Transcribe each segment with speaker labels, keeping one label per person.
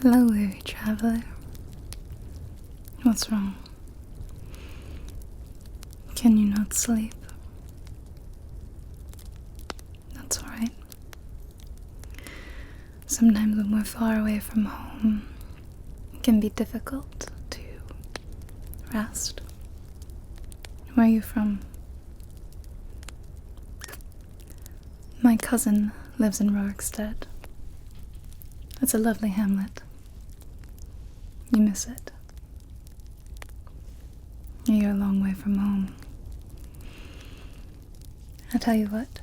Speaker 1: Hello, weary traveler. What's wrong? Can you not sleep? That's alright. Sometimes when we're far away from home, it can be difficult to rest. Where are you from? My cousin lives in Rorikstead. It's a lovely hamlet. You miss it. You're a long way from home. I'll tell you what.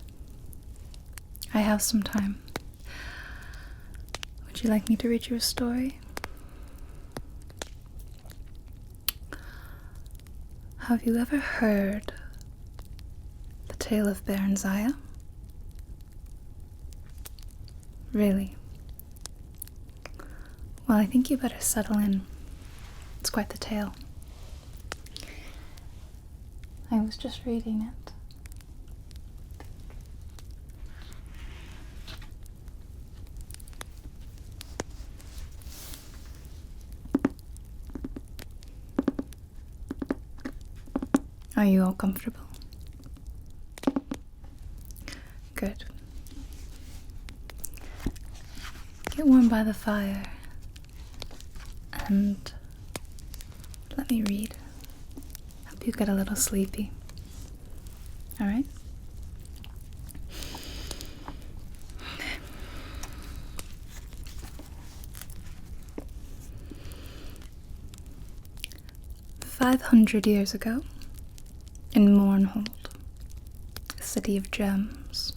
Speaker 1: I have some time. Would you like me to read you a story? Have you ever heard the tale of Barenziah? Really? Well, I think you better settle in. It's quite the tale. I was just reading it. Are you all comfortable? Good. Get warm by the fire and let me read. Hope you get a little sleepy. Alright? Okay. 500 years ago, in Mournhold, a city of gems,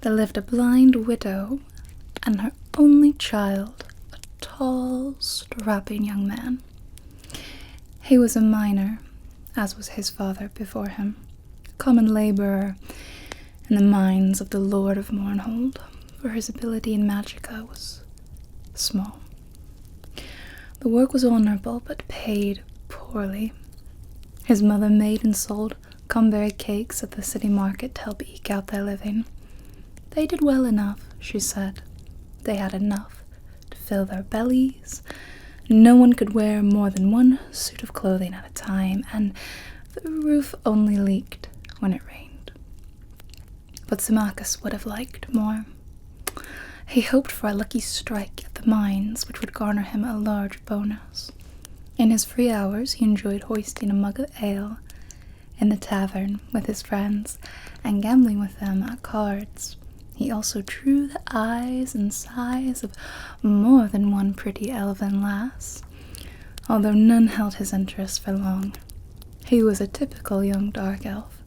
Speaker 1: there lived a blind widow and her only child, a tall, strapping young man. He was a miner, as was his father before him, a common labourer in the mines of the Lord of Mournhold, for his ability in magicka was small. The work was honourable, but paid poorly. His mother made and sold cumberry cakes at the city market to help eke out their living. They did well enough, she said. They had enough to fill their bellies. No one could wear more than one suit of clothing at a time, and the roof only leaked when it rained. But Symmachus would have liked more. He hoped for a lucky strike at the mines, which would garner him a large bonus. In his free hours, he enjoyed hoisting a mug of ale in the tavern with his friends and gambling with them at cards. He also drew the eyes and sighs of more than one pretty elven lass, although none held his interest for long. He was a typical young dark elf,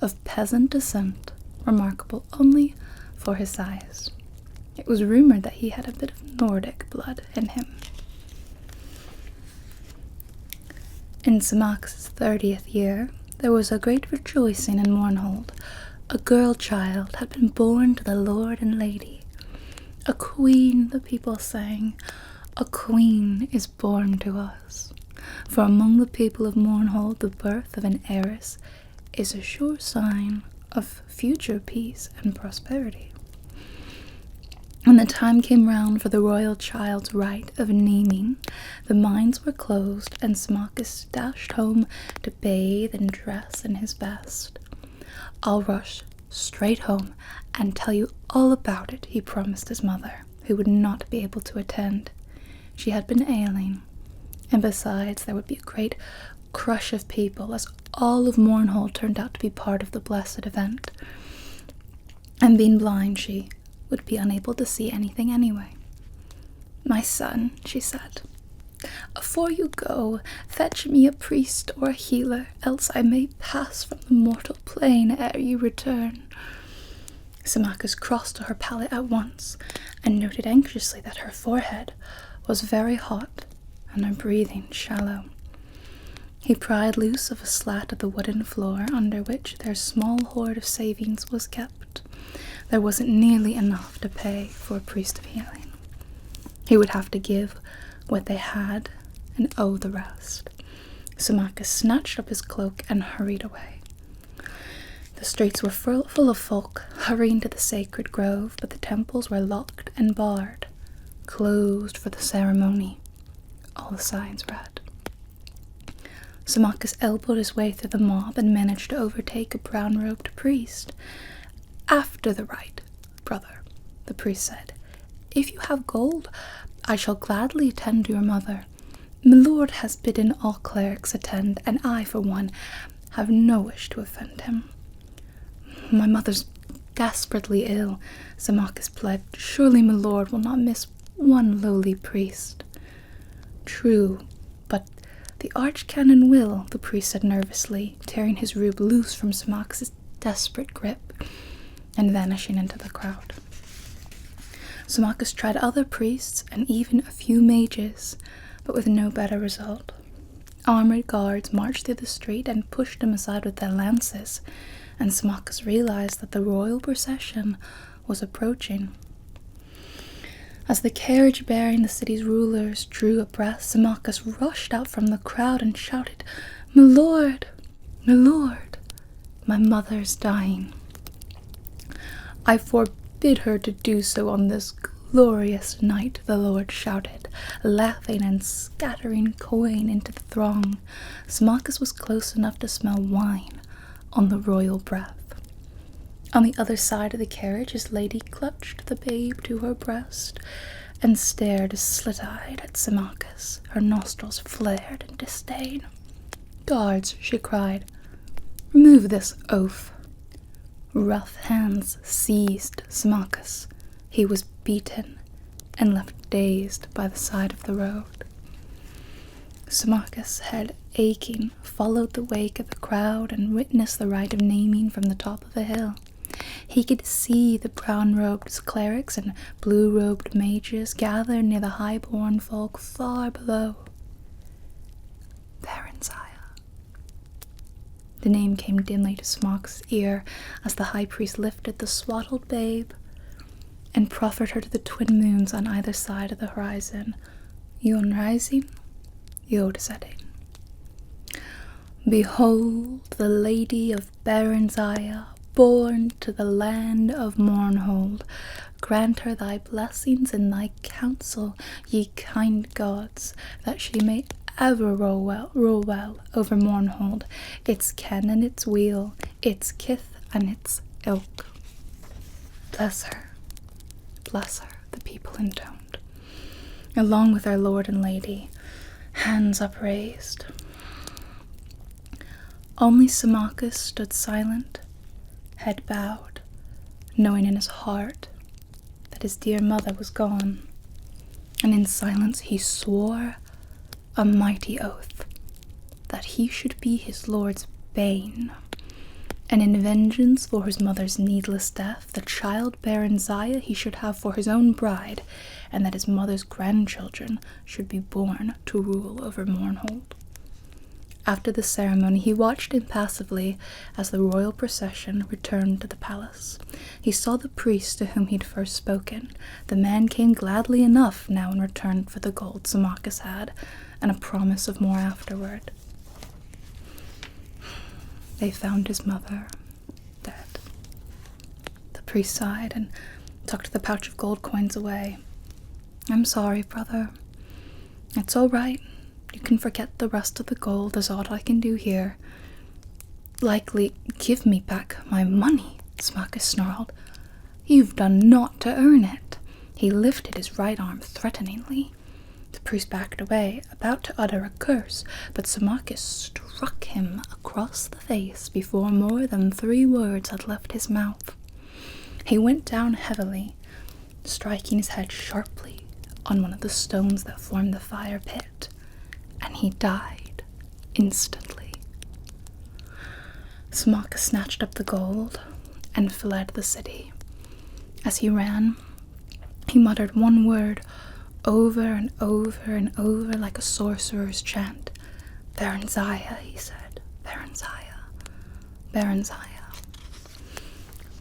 Speaker 1: of peasant descent, remarkable only for his size. It was rumored that he had a bit of Nordic blood in him. In Symmachus' 30th year, there was a great rejoicing in Mournhold. A girl child had been born to the lord and lady. A queen, the people sang. A queen is born to us. For among the people of Mournhold, the birth of an heiress is a sure sign of future peace and prosperity. When the time came round for the royal child's rite of naming, the mines were closed, and Symmachus dashed home to bathe and dress in his best. "I'll rush straight home and tell you all about it," he promised his mother, who would not be able to attend. She had been ailing, and besides there would be a great crush of people, as all of Mournhold turned out to be part of the blessed event. And being blind, she would be unable to see anything anyway. "My son," she said, "afore you go, fetch me a priest or a healer, else I may pass from the mortal plane ere you return." Symmachus crossed to her pallet at once, and noted anxiously that her forehead was very hot, and her breathing shallow. He pried loose of a slat of the wooden floor under which their small hoard of savings was kept. There wasn't nearly enough to pay for a priest of healing. He would have to give what they had and owe the rest. Symmachus snatched up his cloak and hurried away. The streets were full of folk hurrying to the sacred grove, but the temples were locked and barred. closed for the ceremony. All the signs read. Symmachus elbowed his way through the mob and managed to overtake a brown-robed priest. "After the rite, brother," the priest said. "If you have gold, I shall gladly attend to your mother. My lord has bidden all clerics attend, and I, for one, have no wish to offend him." "My mother's desperately ill," Symmachus pled. "Surely my lord will not miss one lowly priest." "True, but the archcanon will," the priest said nervously, tearing his robe loose from Symmachus' desperate grip and vanishing into the crowd. Symmachus tried other priests and even a few mages, but with no better result. Armored guards marched through the street and pushed him aside with their lances, and Symmachus realized that the royal procession was approaching. As the carriage bearing the city's rulers drew abreast, Symmachus rushed out from the crowd and shouted, "My lord! My lord! My mother's dying." "I forbid her to do so on this glorious night," the lord shouted, laughing and scattering coin into the throng. Symmachus was close enough to smell wine on the royal breath. On the other side of the carriage, his lady clutched the babe to her breast and stared slit-eyed at Symmachus. Her nostrils flared in disdain. "Guards," she cried, "remove this oaf." Rough hands seized Symmachus. He was beaten and left dazed by the side of the road. Symmachus, head aching, followed the wake of the crowd and witnessed the rite of naming from the top of the hill. He could see the brown-robed clerics and blue-robed mages gathered near the high-born folk far below. Barenziah. The name came dimly to Symmachus' ear as the high priest lifted the swaddled babe and proffered her to the twin moons on either side of the horizon, Yon rising, Yod setting. "Behold the Lady of Barenziah, born to the land of Mournhold. Grant her thy blessings and thy counsel, ye kind gods, that she may ever rule well over Mournhold, its ken and its weal, its kith and its ilk." Bless her, the people intoned, along with our lord and lady, hands upraised. Only Symmachus stood silent, head bowed, knowing in his heart that his dear mother was gone, and in silence he swore a mighty oath that he should be his lord's bane, and in vengeance for his mother's needless death, the child Barenziah he should have for his own bride, and that his mother's grandchildren should be born to rule over Mournhold. After the ceremony, he watched impassively as the royal procession returned to the palace. He saw the priest to whom he'd first spoken. The man came gladly enough now in return for the gold Symmachus had, and a promise of more afterward. They found his mother dead. The priest sighed and tucked the pouch of gold coins away. "I'm sorry, brother. It's all right. You can forget the rest of the gold. There's aught I can do here." "Likely give me back my money," Symmachus snarled. "You've done naught to earn it." He lifted his right arm threateningly. The priest backed away, about to utter a curse, but Symmachus struck him across the face before more than 3 words had left his mouth. He went down heavily, striking his head sharply on one of the stones that formed the fire pit, and he died instantly. Symmachus snatched up the gold and fled the city. As he ran, he muttered one word over and over and over like a sorcerer's chant. "Barenziah," he said. "Barenziah. Barenziah."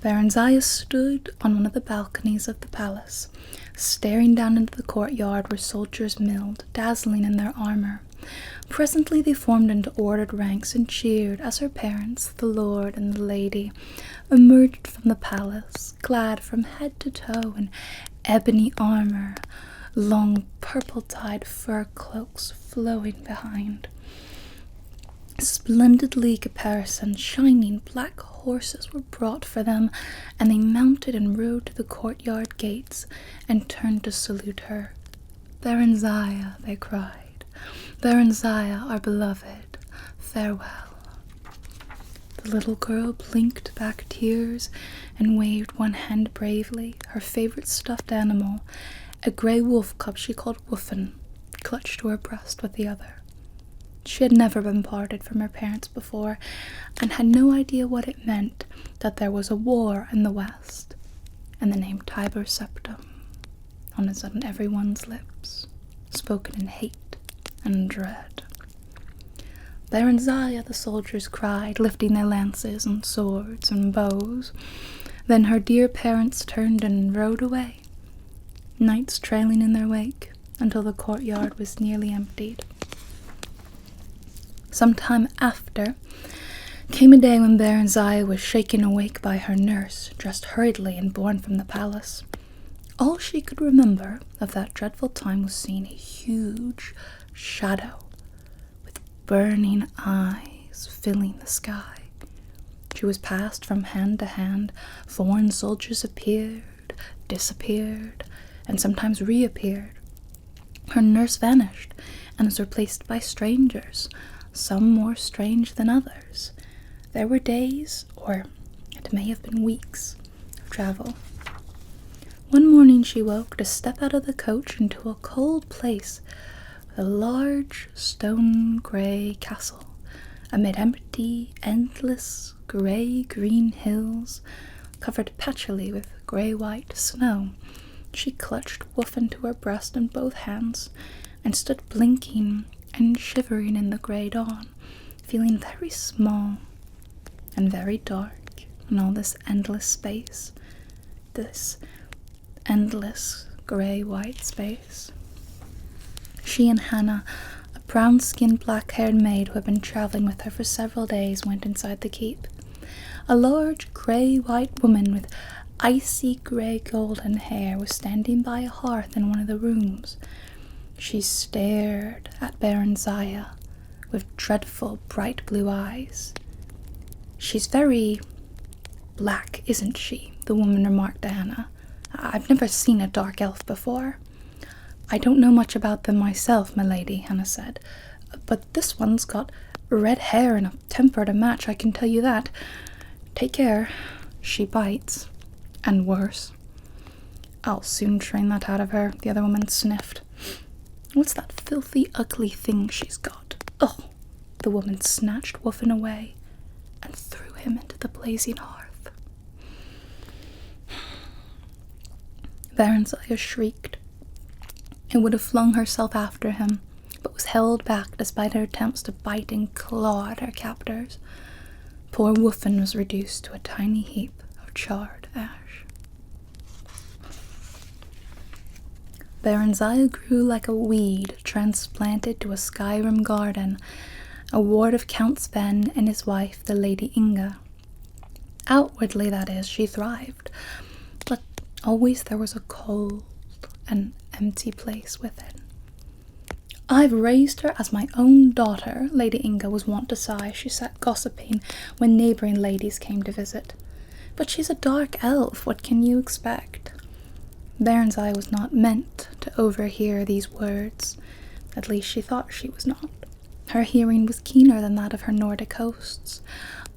Speaker 1: Barenziah stood on one of the balconies of the palace, staring down into the courtyard where soldiers milled, dazzling in their armor. Presently they formed into ordered ranks and cheered as her parents, the lord and the lady, emerged from the palace, clad from head to toe in ebony armor, long purple-dyed fur cloaks flowing behind. Splendidly caparisoned, shining black horses were brought for them, and they mounted and rode to the courtyard gates and turned to salute her. "Barenziah," they cried. "Barenziah, our beloved, farewell." The little girl blinked back tears and waved one hand bravely, her favorite stuffed animal, a grey wolf cub she called Woofin, clutched to her breast with the other. She had never been parted from her parents before, and had no idea what it meant that there was a war in the West, and the name Tiber Septim on everyone's lips, spoken in hate and dread. "Barenziah," the soldiers cried, lifting their lances and swords and bows. Then her dear parents turned and rode away, knights trailing in their wake, until the courtyard was nearly emptied. Some time after came a day when Barenziah was shaken awake by her nurse, dressed hurriedly and borne from the palace. All she could remember of that dreadful time was seeing a huge shadow with burning eyes filling the sky. She was passed from hand to hand. Foreign soldiers appeared, disappeared, and sometimes reappeared. Her nurse vanished and was replaced by strangers, some more strange than others. There were days, or it may have been weeks, of travel. One morning she woke to step out of the coach into a cold place with a large stone-grey castle amid empty, endless, grey-green hills covered patchily with grey-white snow. She clutched Woofin to her breast in both hands and stood blinking and shivering in the grey dawn, feeling very small and very dark in all this endless space, this endless grey-white space. She and Hannah, a brown-skinned, black-haired maid who had been travelling with her for several days, went inside the keep. A large grey-white woman with icy grey golden hair was standing by a hearth in one of the rooms. She stared at Barenziah with dreadful bright blue eyes. "She's very black, isn't she?" the woman remarked to Hannah. "I've never seen a dark elf before." "I don't know much about them myself, my lady," Hannah said, "but this one's got red hair and a temper to match, I can tell you that. Take care, she bites, and worse." "I'll soon train that out of her," the other woman sniffed. "What's that filthy, ugly thing she's got? Oh!" The woman snatched Woofin away and threw him into the blazing hearth. Barenziah shrieked and would have flung herself after him, but was held back despite her attempts to bite and claw at her captors. Poor Woofin was reduced to a tiny heap of charred ash. Barenziah grew like a weed transplanted to a Skyrim garden, a ward of Count Sven and his wife, the Lady Inga. Outwardly, that is, she thrived, but always there was a cold and empty place within. "I've raised her as my own daughter," Lady Inga was wont to sigh as she sat gossiping when neighbouring ladies came to visit. "But she's a dark elf, what can you expect?" Barenziah was not meant to overhear these words. At least she thought she was not. Her hearing was keener than that of her Nordic hosts.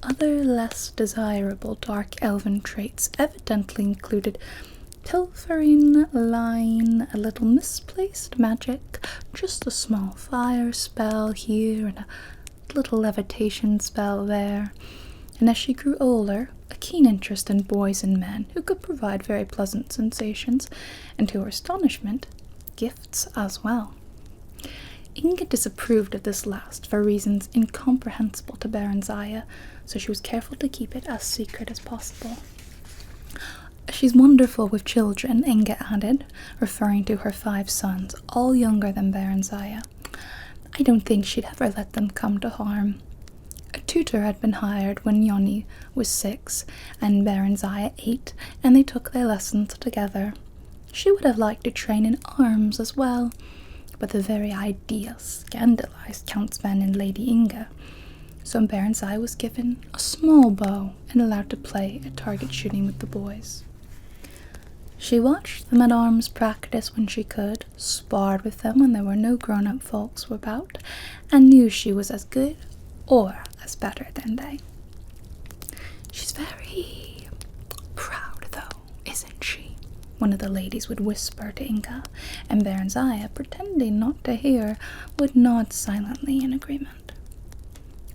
Speaker 1: Other less desirable dark elven traits evidently included pilfering, lying, a little misplaced magic, just a small fire spell here and a little levitation spell there, and as she grew older, a keen interest in boys and men who could provide very pleasant sensations, and to her astonishment, gifts as well. Inga disapproved of this last for reasons incomprehensible to Barenziah, so she was careful to keep it as secret as possible. "She's wonderful with children," Inga added, referring to her 5 sons, all younger than Barenziah. "I don't think she'd ever let them come to harm." A tutor had been hired when Yoni was 6 and Barenziah 8, and they took their lessons together. She would have liked to train in arms as well, but the very idea scandalized Count Sven and Lady Inga, so Barenziah was given a small bow and allowed to play at target shooting with the boys. She watched them at arms practice when she could, sparred with them when there were no grown-up folks about, and knew she was as good or as better than they. "She's very proud, though, isn't she?" one of the ladies would whisper to Inga, and Barenziah, pretending not to hear, would nod silently in agreement.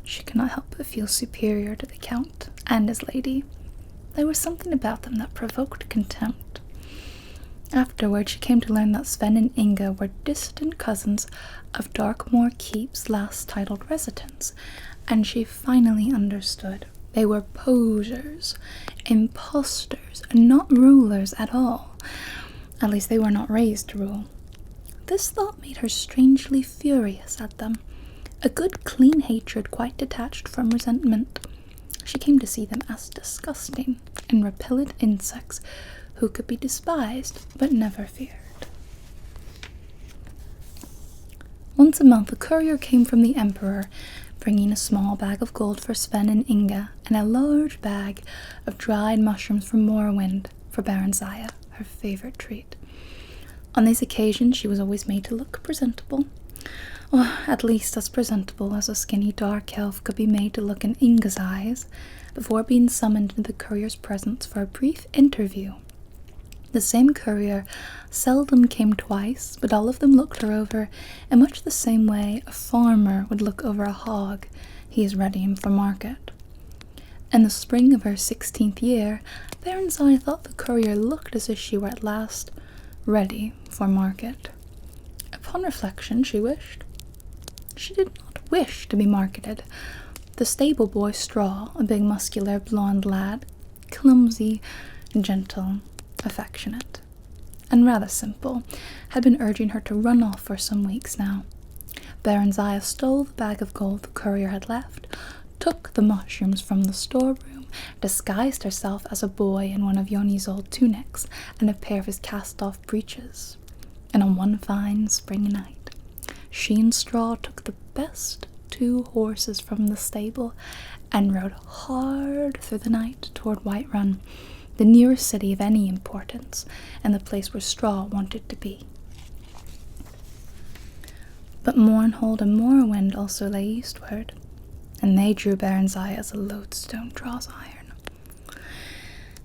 Speaker 1: She could not help but feel superior to the Count and his lady. There was something about them that provoked contempt. Afterward, she came to learn that Sven and Inga were distant cousins of Darkmoor Keep's last titled residents, and she finally understood. They were posers, impostors, not rulers at all. At least they were not raised to rule. This thought made her strangely furious at them, a good clean hatred quite detached from resentment. She came to see them as disgusting and repellent insects who could be despised but never feared. Once a month, a courier came from the Emperor, bringing a small bag of gold for Sven and Inga and a large bag of dried mushrooms from Morrowind for Barenziah, her favorite treat. On these occasions, she was always made to look presentable, or at least as presentable as a skinny dark elf could be made to look in Inga's eyes, before being summoned into the courier's presence for a brief interview. The same courier seldom came twice, but all of them looked her over in much the same way a farmer would look over a hog he is readying for market. In the spring of her 16th year, Barenziah thought the courier looked as if she were at last ready for market. Upon reflection, she did not wish to be marketed. The stable boy Straw, a big muscular blonde lad, clumsy, gentle, affectionate, and rather simple, had been urging her to run off for some weeks now. Barenziah stole the bag of gold the courier had left, took the mushrooms from the storeroom, disguised herself as a boy in one of Yoni's old tunics and a pair of his cast-off breeches, and on one fine spring night, she and Straw took the best 2 horses from the stable and rode hard through the night toward Whiterun, the nearest city of any importance, and the place where Straw wanted to be. But Mournhold and Morrowind also lay eastward, and they drew Barenziah as a lodestone draws iron.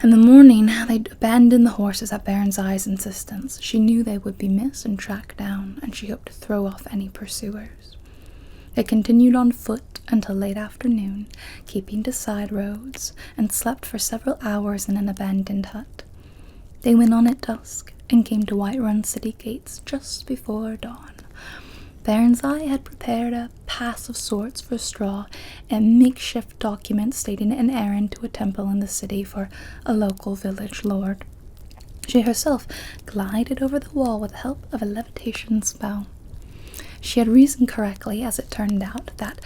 Speaker 1: In the morning, they abandoned the horses at Barenziah's insistence. She knew they would be missed and tracked down, and she hoped to throw off any pursuers. They continued on foot until late afternoon, keeping to side roads, and slept for several hours in an abandoned hut. They went on at dusk, and came to Whiterun city gates just before dawn. Barenziah had prepared a pass of sorts for Straw and makeshift documents stating an errand to a temple in the city for a local village lord. She herself glided over the wall with the help of a levitation spell. She had reasoned correctly, as it turned out, that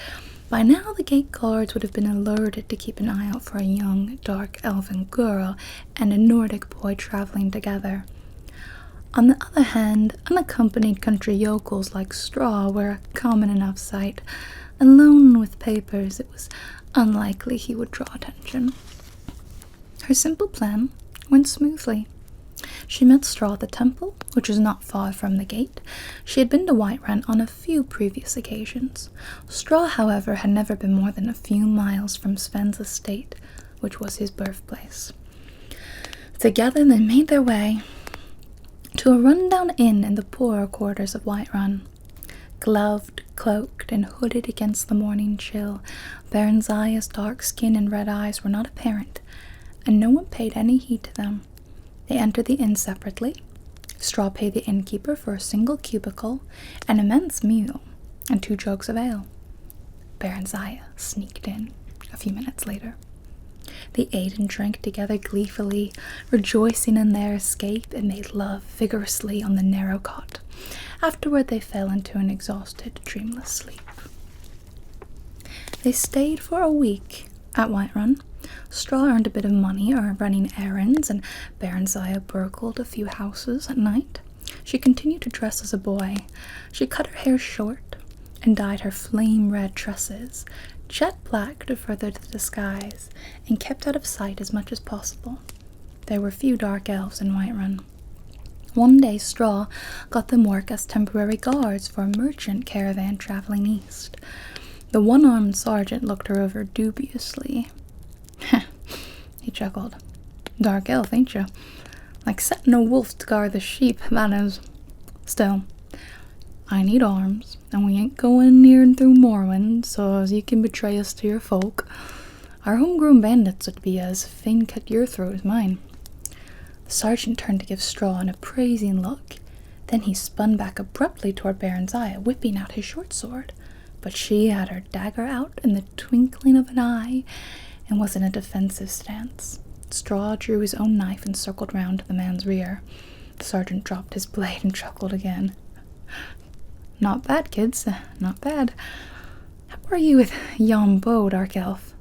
Speaker 1: by now the gate guards would have been alerted to keep an eye out for a young, dark elven girl and a Nordic boy traveling together. On the other hand, unaccompanied country yokels like Straw were a common enough sight. Alone with papers, it was unlikely he would draw attention. Her simple plan went smoothly. She met Straw at the temple, which was not far from the gate. She had been to Whiterun on a few previous occasions. Straw, however, had never been more than a few miles from Sven's estate, which was his birthplace. Together they made their way to a run-down inn in the poorer quarters of Whiterun. Gloved, cloaked, and hooded against the morning chill, Barenziah's dark skin and red eyes were not apparent, and no one paid any heed to them. They entered the inn separately. Straw paid the innkeeper for a single cubicle, an immense meal, and 2 jugs of ale. Barenziah sneaked in a few minutes later. They ate and drank together gleefully, rejoicing in their escape, and made love vigorously on the narrow cot. Afterward they fell into an exhausted, dreamless sleep. They stayed for a week at Whiterun, Straw earned a bit of money running errands, and Barenziah burgled a few houses at night. She continued to dress as a boy. She cut her hair short and dyed her flame-red tresses jet black to further the disguise, and kept out of sight as much as possible. There were few dark elves in Whiterun. One day Straw got them work as temporary guards for a merchant caravan traveling east. The one-armed sergeant looked her over dubiously. He chuckled. "Dark elf, ain't you? Like setting a wolf to guard the sheep, that is. Still, I need arms, and we ain't going near and through Morrowind, so as you can betray us to your folk. Our homegrown bandits would be as fain cut your throat as mine." The sergeant turned to give Straw an appraising look. Then he spun back abruptly toward Barenziah, whipping out his short sword. But she had her dagger out in the twinkling of an eye, and was in a defensive stance. Straw drew his own knife and circled round to the man's rear. The sergeant dropped his blade and chuckled again. "Not bad, kids, not bad. How are you with yon bow, Dark Elf?"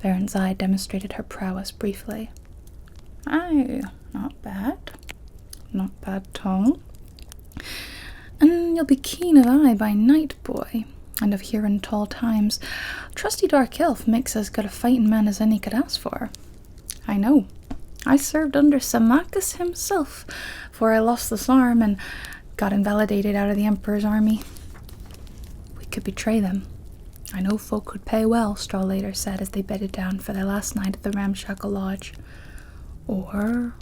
Speaker 1: Barenziah demonstrated her prowess briefly. "Aye, not bad. Not bad at all. And you'll be keen of eye by night, boy, and of hearing tall times. Trusty Dark Elf makes as good a fighting man as any could ask for. I know. I served under Symmachus himself, for I lost this arm and got invalidated out of the Emperor's army. We could betray them. I know folk would pay well," Straw later said as they bedded down for their last night at the ramshackle lodge. "Or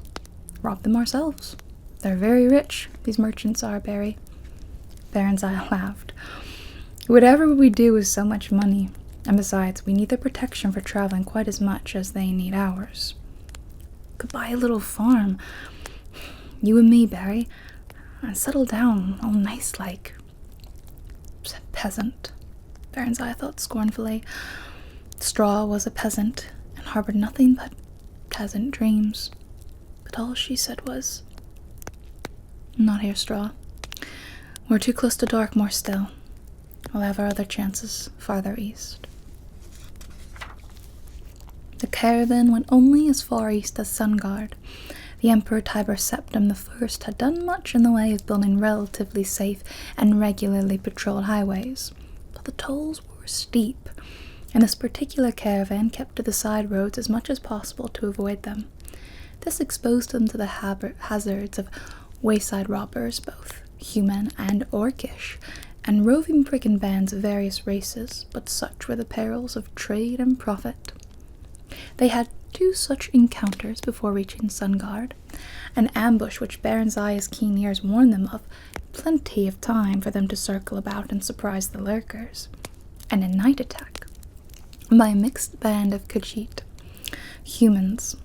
Speaker 1: rob them ourselves. They're very rich, these merchants are, Barry." Barenziah laughed. "Whatever we do is so much money, and besides, we need their protection for traveling quite as much as they need ours. Could buy a little farm, you and me, Barry, and settle down all nice-like." "Peasant," Barenziah thought scornfully. Straw was a peasant, and harbored nothing but peasant dreams. But all she said was, "Not here, Straw. We're too close to Darkmoor still. We'll have our other chances farther east." The caravan went only as far east as Sungard. The Emperor Tiber Septim I had done much in the way of building relatively safe and regularly patrolled highways, but the tolls were steep, and this particular caravan kept to the side roads as much as possible to avoid them. This exposed them to the hazards of wayside robbers, both human and orcish, and roving brigand bands of various races, but such were the perils of trade and profit. They had 2 such encounters before reaching Sungard, an ambush which Barenziah's keen ears warned them of, plenty of time for them to circle about and surprise the lurkers, and a night attack by a mixed band of Khajiit, humans,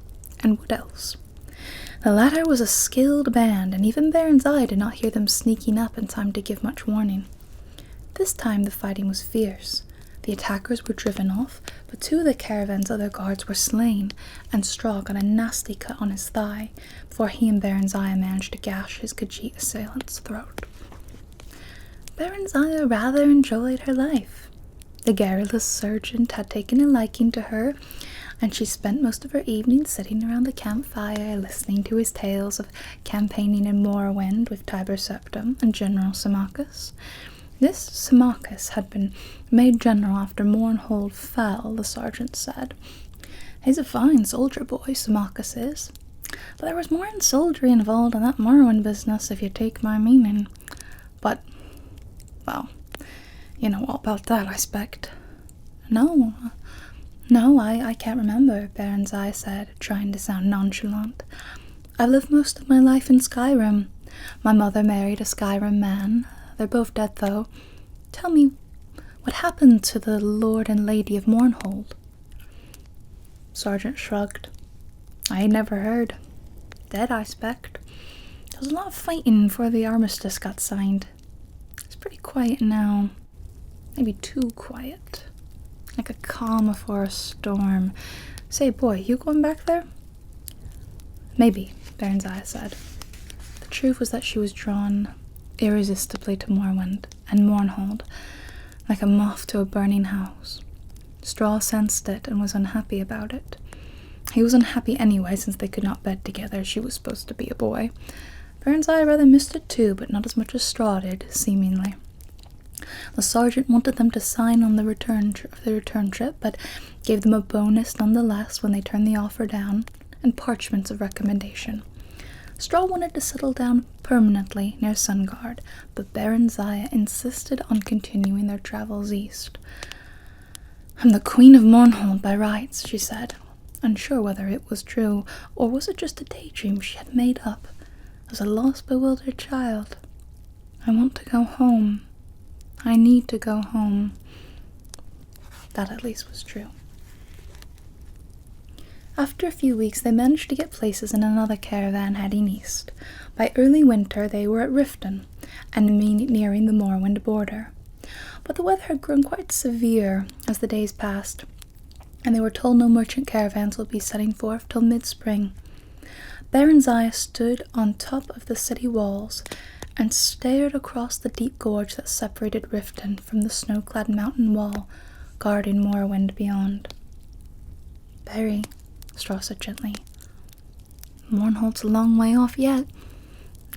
Speaker 1: and wood elves. The latter was a skilled band, and even Barenziah did not hear them sneaking up in time to give much warning. This time the fighting was fierce. The attackers were driven off, but 2 of the caravan's other guards were slain, and Straw got a nasty cut on his thigh before he and Barenziah managed to gash his Khajiit assailant's throat. Barenziah rather enjoyed her life. The garrulous sergeant had taken a liking to her, and she spent most of her evenings sitting around the campfire listening to his tales of campaigning in Morrowind with Tiber Septim and General Symmachus. This Symmachus had been made general after Mournhold fell, the sergeant said. "He's a fine soldier boy, Symmachus is. But there was more in soldiery involved in that Morrowind business, if you take my meaning. But, well, you know all about that, I expect." No, I can't remember," Barenziah said, trying to sound nonchalant. "I've lived most of my life in Skyrim. My mother married a Skyrim man. They're both dead, though. Tell me, what happened to the Lord and Lady of Mournhold?" Sergeant shrugged. "I ain't never heard. Dead, I expect. There was a lot of fighting before the armistice got signed. It's pretty quiet now. Maybe too quiet. Like a calm before a storm. Say, boy, you going back there?" "Maybe," Barenziah said. The truth was that she was drawn irresistibly to Morrowind and Mournhold, like a moth to a burning house. Straw sensed it and was unhappy about it. He was unhappy anyway, since they could not bed together. She was supposed to be a boy. Barenziah rather missed it too, but not as much as Straw did, seemingly. The sergeant wanted them to sign on the return trip, but gave them a bonus nonetheless when they turned the offer down, and parchments of recommendation. Straw wanted to settle down permanently near Sungard, but Barenziah insisted on continuing their travels east. "I'm the Queen of Mournhold by rights," she said, unsure whether it was true, or was it just a daydream she had made up as a lost, bewildered child. "I want to go home. I need to go home." That at least was true. After a few weeks, they managed to get places in another caravan heading east. By early winter, they were at Riften, and nearing the Moorwind border. But the weather had grown quite severe as the days passed, and they were told no merchant caravans would be setting forth till mid-spring. Barenziah stood on top of the city walls and stared across the deep gorge that separated Riften from the snow-clad mountain wall, guarding Moorwind beyond. "Barry," Straw said gently, "Mournhold's a long way off yet,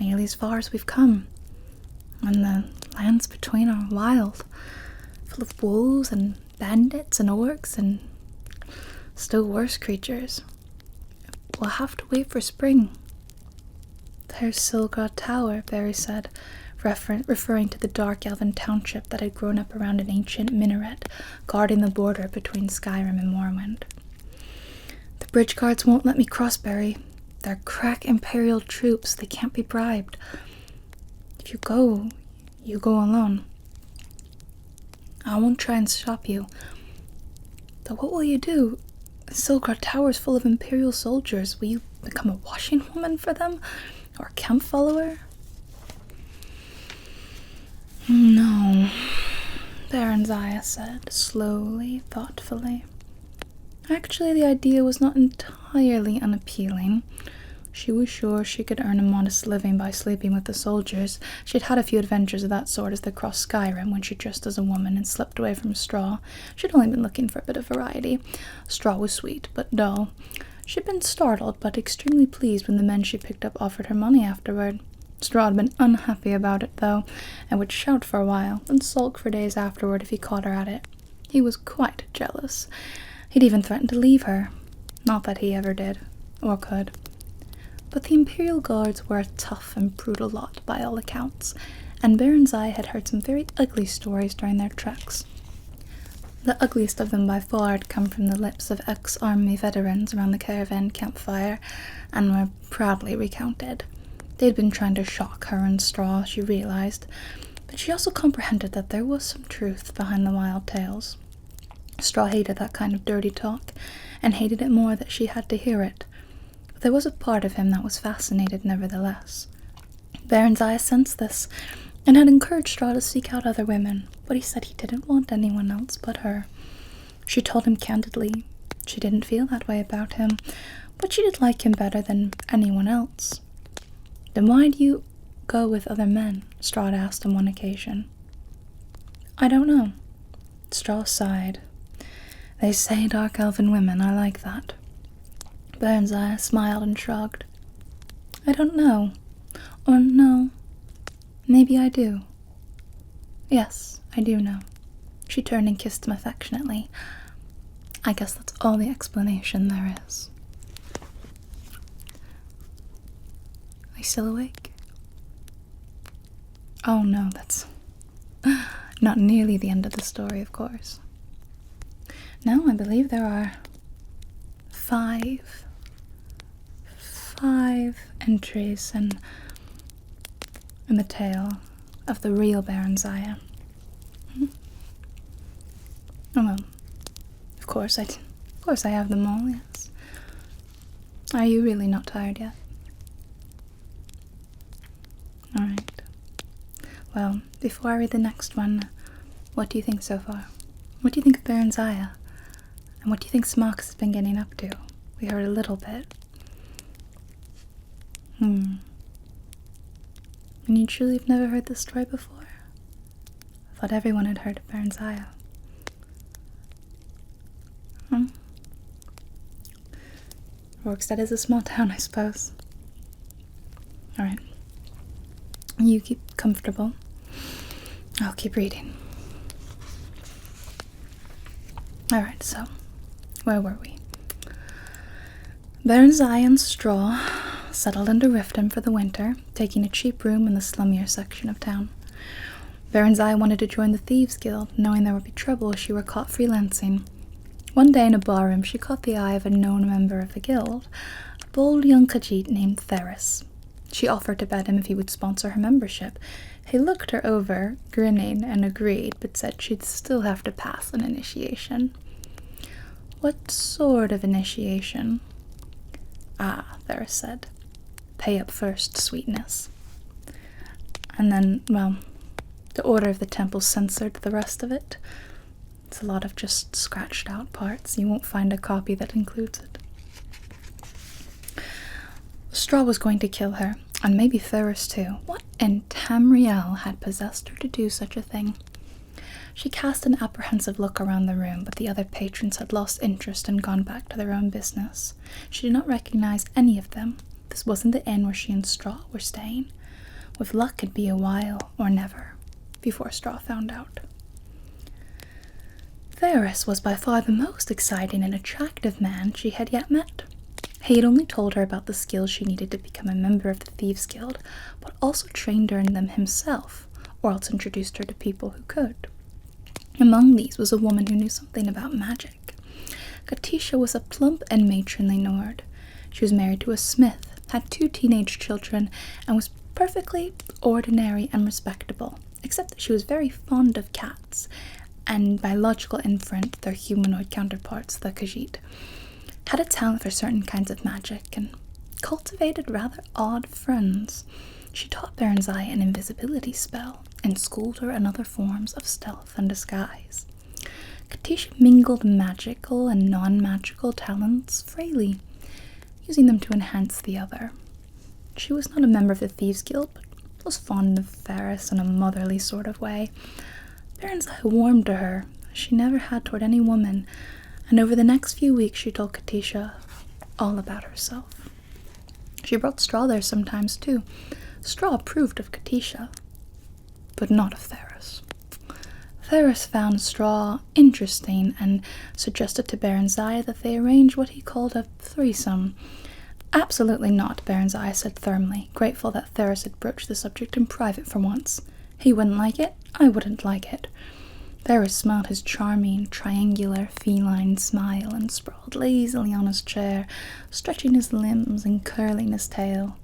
Speaker 1: nearly as far as we've come, and the lands between are wild, full of wolves and bandits and orcs and still worse creatures. We'll have to wait for spring." "There's Silgrad Tower," Barry said, referring to the dark elven township that had grown up around an ancient minaret guarding the border between Skyrim and Moorwind. "The bridge guards won't let me cross, Barry. They're crack Imperial troops. They can't be bribed. If you go alone. I won't try and stop you. Though what will you do? Silgrad Tower's full of Imperial soldiers. Will you become a washing woman for them? Or a camp follower?" "No," Barenziah said, slowly, thoughtfully. Actually, the idea was not entirely unappealing. She was sure she could earn a modest living by sleeping with the soldiers. She'd had a few adventures of that sort as they crossed Skyrim when she dressed as a woman and slipped away from Straw. She'd only been looking for a bit of variety. Straw was sweet, but dull. She'd been startled, but extremely pleased when the men she picked up offered her money afterward. Straw had been unhappy about it, though, and would shout for a while, then sulk for days afterward if he caught her at it. He was quite jealous. He'd even threatened to leave her. Not that he ever did, or could. But the Imperial Guards were a tough and brutal lot by all accounts, and Barenziah had heard some very ugly stories during their treks. The ugliest of them by far had come from the lips of ex-army veterans around the caravan campfire, and were proudly recounted. They had been trying to shock her and Straw, she realized, but she also comprehended that there was some truth behind the wild tales. Straw hated that kind of dirty talk, and hated it more that she had to hear it. But there was a part of him that was fascinated nevertheless. Barenziah sensed this, and had encouraged Straw to seek out other women, but he said he didn't want anyone else but her. She told him candidly she didn't feel that way about him, but she did like him better than anyone else. "Then why do you go with other men?" Straw asked on one occasion. "I don't know." Straw sighed. "They say dark elven women are like that." Barenziah smiled and shrugged. "I don't know. Or no. Maybe I do. Yes, I do know." She turned and kissed him affectionately. "I guess that's all the explanation there is." Are you still awake? Oh no, that's not nearly the end of the story, of course. Now I believe there are five entries in the tale of the real Barenziah. Oh well, of course I have them all, yes. Are you really not tired yet? Alright. Well, before I read the next one, what do you think so far? What do you think of Barenziah? And what do you think Smox has been getting up to? We heard a little bit. And you truly have never heard this story before? I thought everyone had heard of Barenziah. Rorikstead is a small town, I suppose. Alright. You keep comfortable. I'll keep reading. Alright, so, where were we? Barenziah and Straw settled into Riften for the winter, taking a cheap room in the slummier section of town. Barenziah wanted to join the Thieves' Guild, knowing there would be trouble if she were caught freelancing. One day in a barroom, she caught the eye of a known member of the guild, a bold young Khajiit named Theris. She offered to bet him if he would sponsor her membership. He looked her over, grinning, and agreed, but said she'd still have to pass an initiation. What sort of initiation? Ah, Theris said. Pay up first, sweetness. And then, well, the Order of the Temple censored the rest of it. It's a lot of just scratched out parts. You won't find a copy that includes it. Straw was going to kill her, and maybe Theris too. What in Tamriel had possessed her to do such a thing? She cast an apprehensive look around the room, but the other patrons had lost interest and gone back to their own business. She did not recognize any of them. This wasn't the inn where she and Straw were staying. With luck, it'd be a while, or never, before Straw found out. Theris was by far the most exciting and attractive man she had yet met. He had only told her about the skills she needed to become a member of the Thieves' Guild, but also trained her in them himself, or else introduced her to people who could. Among these was a woman who knew something about magic. Katisha was a plump and matronly Nord. She was married to a smith, had 2 teenage children, and was perfectly ordinary and respectable, except that she was very fond of cats, and by logical inference, their humanoid counterparts, the Khajiit, had a talent for certain kinds of magic, and cultivated rather odd friends. She taught Barenziah an invisibility spell, and schooled her in other forms of stealth and disguise. Katisha mingled magical and non-magical talents freely, using them to enhance the other. She was not a member of the Thieves' Guild, but was fond of Theris in a motherly sort of way. Barenziah warmed to her, as she never had toward any woman, and over the next few weeks she told Katisha all about herself. She brought Straw there sometimes, too. Straw approved of Katisha, but not of Theris. Theris found Straw interesting and suggested to Barenziah that they arrange what he called a threesome. Absolutely not, Barenziah said firmly, grateful that Theris had broached the subject in private for once. He wouldn't like it, I wouldn't like it. Theris smiled his charming, triangular, feline smile and sprawled lazily on his chair, stretching his limbs and curling his tail.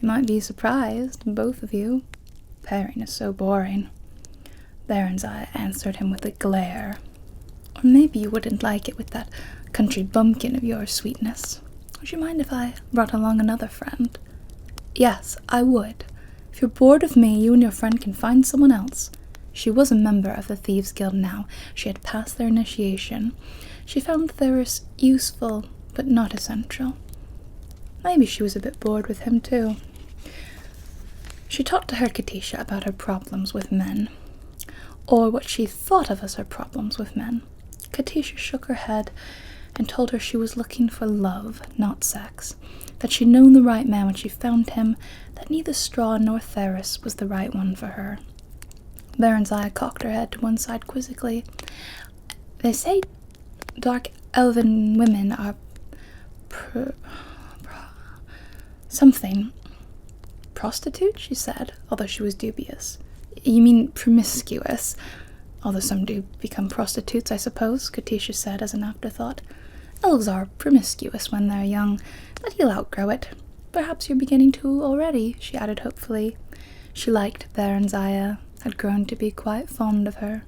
Speaker 1: You might be surprised, both of you. Pairing is so boring. Barenziah answered him with a glare. Or maybe you wouldn't like it with that country bumpkin of yours, sweetness. Would you mind if I brought along another friend? Yes, I would. If you're bored of me, you and your friend can find someone else. She was a member of the Thieves' Guild now. She had passed their initiation. She found Theris useful, but not essential. Maybe she was a bit bored with him, too. She talked to her Katisha about her problems with men, or what she thought of as her problems with men. Katisha shook her head and told her she was looking for love, not sex, that she'd known the right man when she found him, that neither Straw nor Theris was the right one for her. Barenziah cocked her head to one side quizzically. They say dark elven women are something. Prostitute, she said, although she was dubious. You mean promiscuous? Although some do become prostitutes, I suppose, Katisha said as an afterthought. Elves are promiscuous when they're young, but you'll outgrow it. Perhaps you're beginning to already, she added hopefully. She liked Barenziah, had grown to be quite fond of her.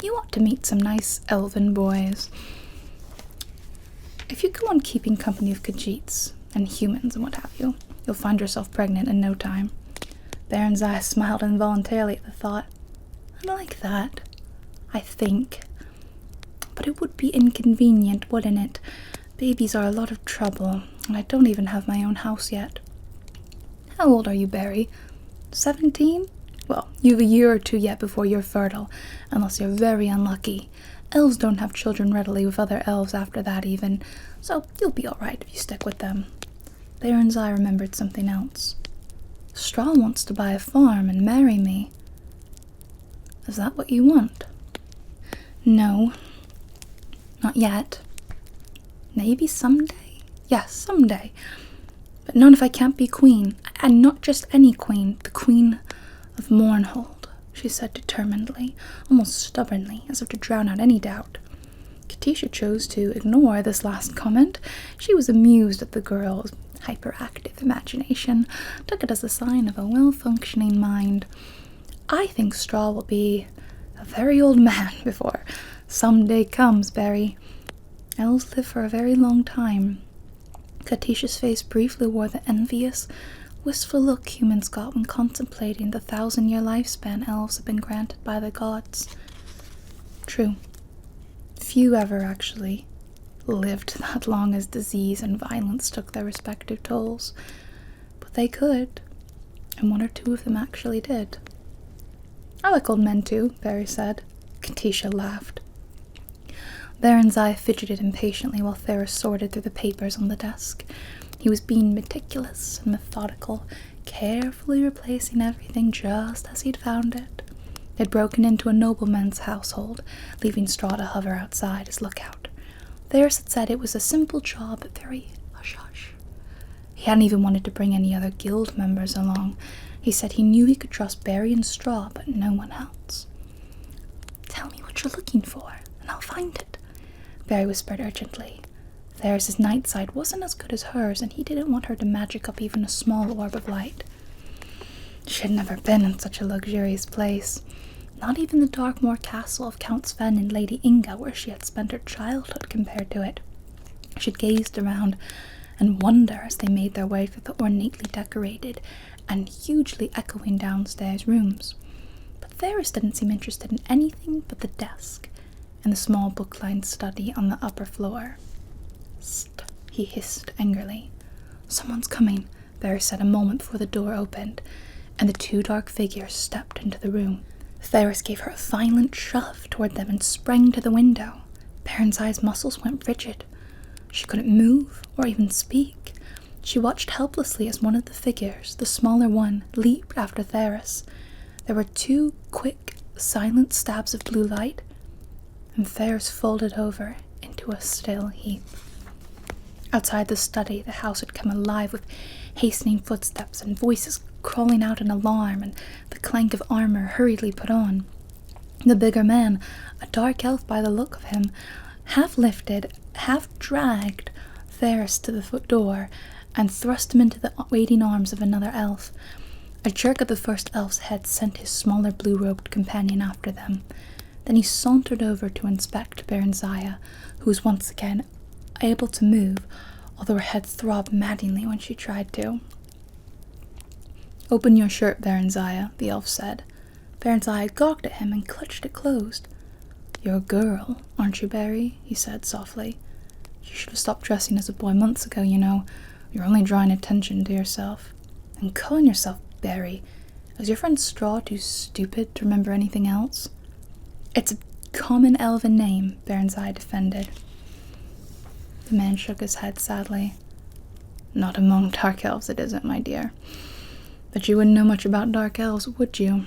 Speaker 1: You ought to meet some nice elven boys. If you go on keeping company of Khajiits and humans and what have you, you'll find yourself pregnant in no time. Barenziah smiled involuntarily at the thought. I like that, I think. But it would be inconvenient, wouldn't it? Babies are a lot of trouble, and I don't even have my own house yet. How old are you, Barry? 17? Well, you've a year or two yet before you're fertile, unless you're very unlucky. Elves don't have children readily with other elves after that even, so you'll be alright if you stick with them. Barenziah remembered something else. Straw wants to buy a farm and marry me. Is that what you want? No. Not yet. Maybe someday? Yes, someday. But not if I can't be queen. And not just any queen. The queen of Mournhold, she said determinedly, almost stubbornly, as if to drown out any doubt. Katisha chose to ignore this last comment. She was amused at the girl's hyperactive imagination, took it as a sign of a well-functioning mind. I think Straw will be a very old man before some day comes, Barry. Elves live for a very long time. Katisha's face briefly wore the envious, wistful look humans got when contemplating the 1,000-year lifespan elves have been granted by the gods. True. Few ever actually lived that long as disease and violence took their respective tolls. But they could, and one or two of them actually did. I like old men too, Barry said. Katisha laughed. Barenziah fidgeted impatiently while Ferris sorted through the papers on the desk. He was being meticulous and methodical, carefully replacing everything just as he'd found it. They'd broken into a nobleman's household, leaving Straw to hover outside as lookout. Ferris had said it was a simple job, but very hush-hush. He hadn't even wanted to bring any other guild members along. He said he knew he could trust Barry and Straw, but no one else. Tell me what you're looking for, and I'll find it, Barry whispered urgently. Ferris's night sight wasn't as good as hers, and he didn't want her to magic up even a small orb of light. She had never been in such a luxurious place. Not even the Darkmoor castle of Count Sven and Lady Inga, where she had spent her childhood, compared to it. She'd gazed around and wondered as they made their way through the ornately decorated and hugely echoing downstairs rooms. But Ferris didn't seem interested in anything but the desk and the small book-lined study on the upper floor. St, he hissed angrily. Someone's coming, Barry said a moment before the door opened, and the two dark figures stepped into the room. Ferris gave her a violent shove toward them and sprang to the window. Barenziah's muscles went rigid. She couldn't move or even speak. She watched helplessly as one of the figures, the smaller one, leaped after Ferris. There were two quick, silent stabs of blue light, and Ferris folded over into a still heap. Outside the study, the house had come alive with hastening footsteps and voices crawling out in alarm and the clank of armor hurriedly put on. The bigger man, a dark elf by the look of him, half lifted, half dragged Ferris to the foot door and thrust him into the waiting arms of another elf. A jerk of the first elf's head sent his smaller blue-robed companion after them. Then he sauntered over to inspect Barenziah, who was once again able to move, although her head throbbed maddeningly when she tried to. Open your shirt, Barenziah, the elf said. Barenziah gawked at him and clutched it closed. You're a girl, aren't you, Barry? He said softly. You should have stopped dressing as a boy months ago, you know. You're only drawing attention to yourself. And calling yourself Barry. Is your friend Straw too stupid to remember anything else? It's a common elven name, Barenziah defended. The man shook his head sadly. Not among dark elves it isn't, my dear. But you wouldn't know much about dark elves, would you?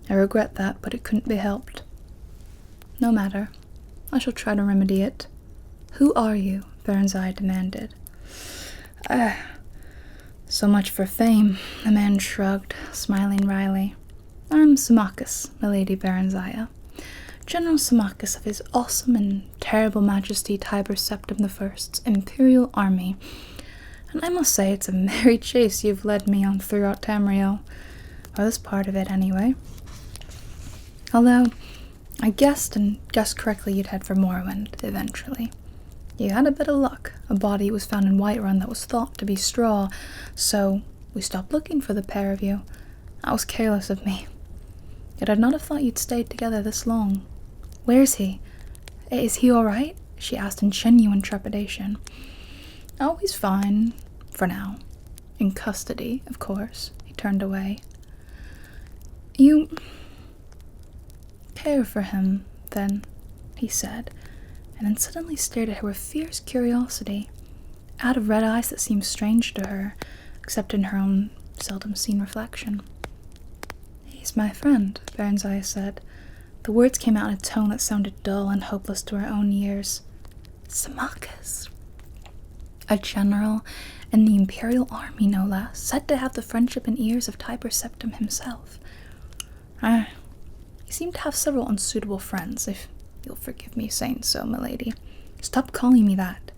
Speaker 1: I regret that, but it couldn't be helped. No matter. I shall try to remedy it. Who are you? Barenziah demanded. So much for fame, the man shrugged, smiling wryly. I'm Symmachus, milady Barenziah. General Symmachus of his awesome and terrible majesty Tiber Septim I's imperial army. And I must say it's a merry chase you've led me on throughout Tamriel. Or this part of it, anyway. Although, I guessed correctly you'd head for Morrowind, eventually. You had a bit of luck. A body was found in Whiterun that was thought to be Straw, so we stopped looking for the pair of you. That was careless of me. Yet I'd not have thought you'd stayed together this long. Where's he? Is he alright? She asked in genuine trepidation. Oh, he's fine. For now. In custody, of course. He turned away. You care for him, then? he said, and then suddenly stared at her with fierce curiosity, out of red eyes that seemed strange to her, except in her own seldom-seen reflection. "He's my friend," Barenziah said. The words came out in a tone that sounded dull and hopeless to her own ears. Symmachus, a general in the Imperial Army, no less, said to have the friendship and ears of Tiber Septim himself. You seem to have several unsuitable friends, if you'll forgive me saying so, milady. Stop calling me that.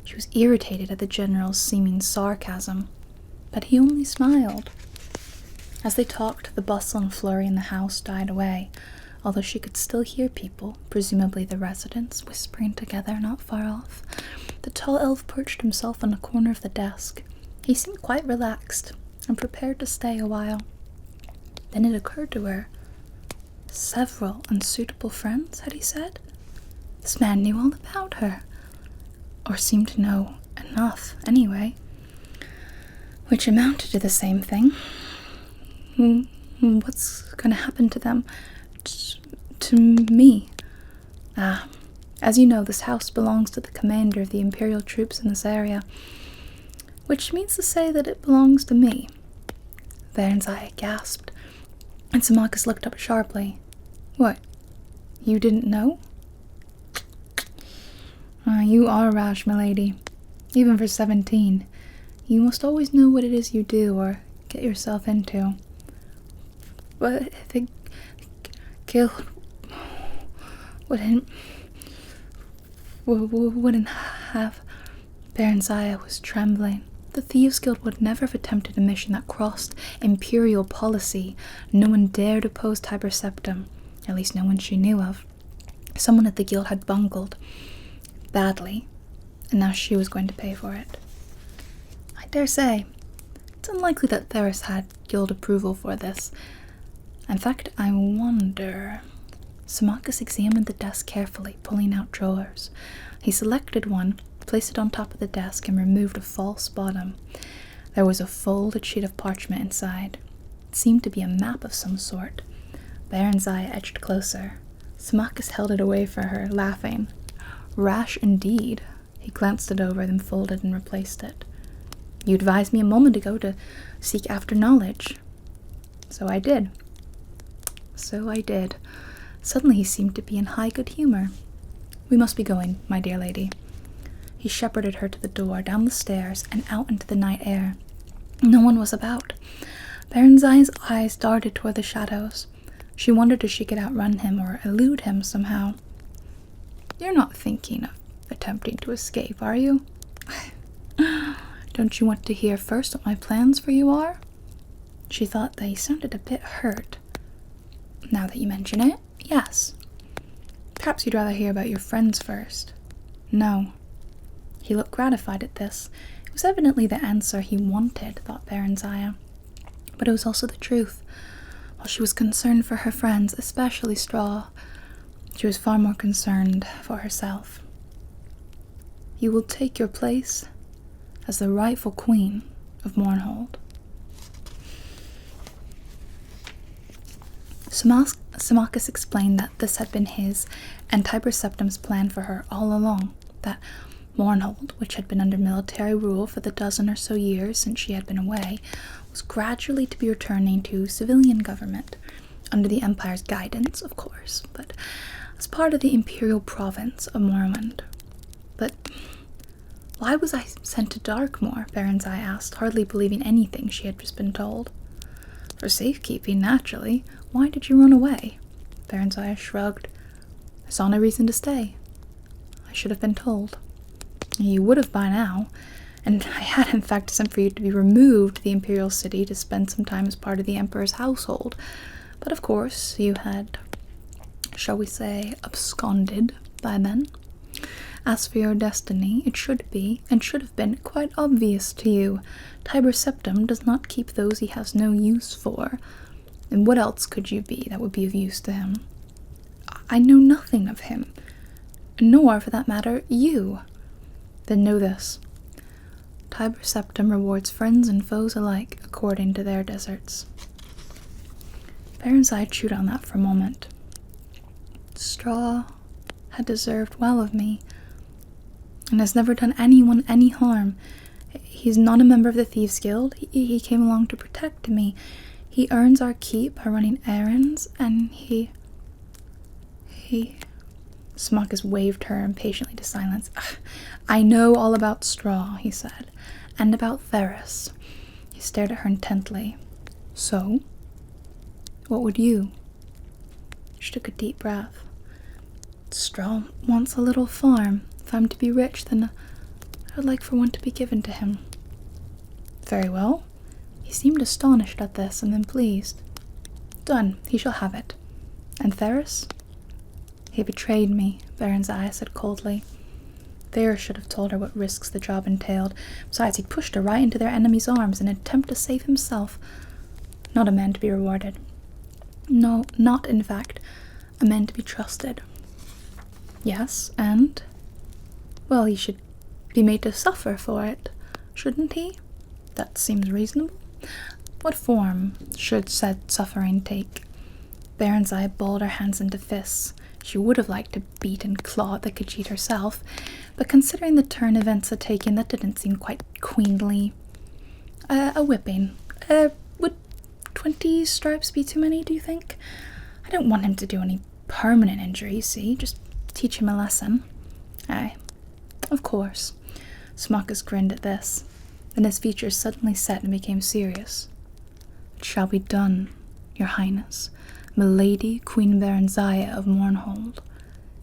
Speaker 1: She was irritated at the general's seeming sarcasm, but he only smiled. As they talked, the bustle and flurry in the house died away, although she could still hear people, presumably the residents, whispering together not far off. The tall elf perched himself on a corner of the desk. He seemed quite relaxed and prepared to stay a while. Then it occurred to her. Several unsuitable friends, had he said? This man knew all about her. Or seemed to know enough, anyway. Which amounted to the same thing. What's going to happen to them? To me? As you know, this house belongs to the commander of the Imperial troops in this area, which means to say that it belongs to me. Barenziah gasped, and Symmachus looked up sharply. What? You didn't know? You are rash, milady. Even for 17. You must always know what it is you do or get yourself into. But the guild wouldn't have. Barenziah was trembling. The Thieves' Guild would never have attempted a mission that crossed imperial policy. No one dared oppose Tiber Septim, at least no one she knew of. Someone at the guild had bungled badly, and now she was going to pay for it. I dare say, it's unlikely that Theris had guild approval for this. In fact, I wonder. Symmachus examined the desk carefully, pulling out drawers. He selected one, placed it on top of the desk, and removed a false bottom. There was a folded sheet of parchment inside. It seemed to be a map of some sort. Barenziah edged closer. Symmachus held it away from her, laughing. Rash indeed. He glanced it over, then folded and replaced it. You advised me a moment ago to seek after knowledge. So I did. Suddenly he seemed to be in high good humor. We must be going, my dear lady. He shepherded her to the door, down the stairs, and out into the night air. No one was about. Barenziah's eyes darted toward the shadows. She wondered if she could outrun him or elude him somehow. You're not thinking of attempting to escape, are you? Don't you want to hear first what my plans for you are? She thought that he sounded a bit hurt. Now that you mention it, yes. Perhaps you'd rather hear about your friends first. No. He looked gratified at this. It was evidently the answer he wanted, thought Barenziah. But it was also the truth. While she was concerned for her friends, especially Straw, she was far more concerned for herself. You will take your place as the rightful queen of Mournhold. Symmachus explained that this had been his and Tiber Septim's plan for her all along, that Mournhold, which had been under military rule for the dozen or so years since she had been away, was gradually to be returning to civilian government, under the Empire's guidance, of course, but as part of the imperial province of Morrowind. But why was I sent to Darkmoor? Barenziah asked, hardly believing anything she had just been told. For safekeeping, naturally. Why did you run away? Barenziah shrugged. I saw no reason to stay. I should have been told. You would have by now, and I had in fact sent for you to be removed to the Imperial City to spend some time as part of the Emperor's household. But of course, you had, shall we say, absconded by then. As for your destiny, it should be, and should have been, quite obvious to you. Tiber Septim does not keep those he has no use for. And what else could you be that would be of use to him? I know nothing of him. Nor, for that matter, you. Then know this. Tiber Septim rewards friends and foes alike according to their deserts. Barenziah chewed on that for a moment. Straw had deserved well of me, and has never done anyone any harm. He's not a member of the Thieves Guild. He came along to protect me. He earns our keep by running errands, and he... Smuckus waved her impatiently to silence. I know all about Straw, he said, and about Theris. He stared at her intently. So? What would you? She took a deep breath. Straw wants a little farm. If I'm to be rich, then I would like for one to be given to him. Very well. He seemed astonished at this, and then pleased. Done. He shall have it. And Theris? He betrayed me, Barenziah said coldly. Theris should have told her what risks the job entailed. Besides, he pushed her right into their enemy's arms in an attempt to save himself. Not a man to be rewarded. No, not, in fact, a man to be trusted. Yes, and? Well, he should be made to suffer for it, shouldn't he? That seems reasonable. What form should said suffering take? Barenziah balled her hands into fists. She would have liked to beat and claw at the Khajiit herself, but considering the turn events had taken, that didn't seem quite queenly. A whipping. Would 20 stripes be too many, do you think? I don't want him to do any permanent injury, see? Just teach him a lesson. Aye, of course. Smuckus grinned at this. Then his features suddenly set and became serious. It shall be done, your highness. Milady Queen Barenziah of Mournhold.